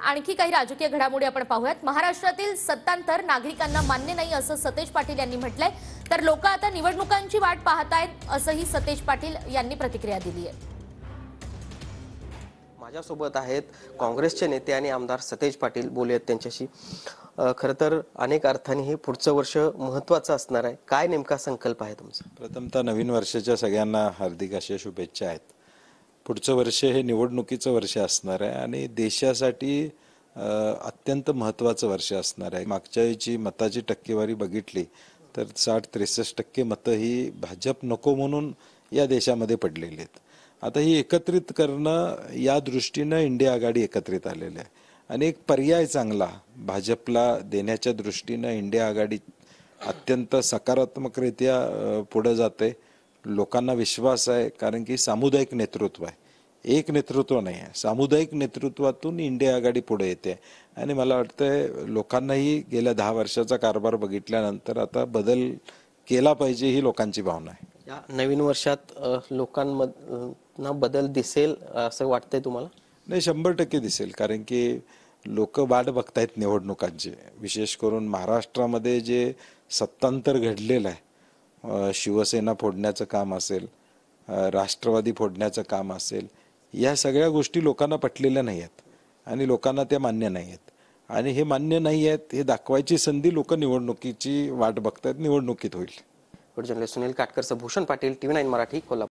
आणखी काही राजकीय घडामोडी आपण पाहूयात। महाराष्ट्रातील सत्तांतर नागरिकांना मान्य नाही असं सतेज पाटील यांनी म्हटलंय, तर लोक आता निवडणुकांची वाट पाहतायत असंही सतेज पाटील यांनी प्रतिक्रिया दिली आहे। माझ्यासोबत आहेत काँग्रेसचे नेते आणि आमदार सतेज पाटील, बोलूयात त्यांच्याशी। खरं तर अनेक अर्थाने हे पुढचं वर्ष महत्त्वाचं असणार आहे, काय नेमका संकल्प आहे तुमचा? प्रथमतः नवीन वर्षाच्या सगळ्यांना हार्दिक अशा शुभेच्छा आहेत। पुढचं वर्ष हे निवडणुकीचं वर्ष असणार आहे आणि देशासाठी अत्यंत महत्त्वाचं वर्ष असणार आहे। मागच्या वेळची मताची टक्केवारी बघितली तर 60-63% मतं ही भाजप नको म्हणून या देशामध्ये पडलेली आहेत। आता ही एकत्रित करणं या दृष्टीनं इंडिया आघाडी एकत्रित आलेली आहे आणि एक पर्याय चांगला भाजपला देण्याच्या दृष्टीनं इंडिया आघाडी अत्यंत सकारात्मकरित्या पुढे जाते। लोकांना विश्वास आहे, कारण की सामुदायिक नेतृत्व आहे, एक नेतृत्व नाही आहे, सामुदायिक नेतृत्वातून इंडिया आघाडी पुढे येते आणि मला वाटतंय लोकांनाही गेल्या 10 वर्षाचा कारभार बघितल्यानंतर आता बदल केला पाहिजे ही लोकांची भावना आहे। या नवीन वर्षात लोकांना बदल दिसेल असं वाटतंय तुम्हाला? नाही, 100% दिसेल, कारण की लोक वाट बघतायत निवडणुकांची। विशेष करून महाराष्ट्रामध्ये जे सत्तांतर घडलेलं आहे, शिवसेना फोडण्याचं काम असेल, राष्ट्रवादी फोडण्याचं काम असेल, या सगळ्या गोष्टी लोकांना पटलेल्या नाही आहेत आणि लोकांना त्या मान्य नाही आहेत आणि हे मान्य नाही आहेत हे दाखवायची संधी लोक निवडणुकीची वाट बघतायत, निवडणुकीत होईल। Journalist Sunil Katkar, Bhushan Patil, TV9 Marathi, Kolhapur.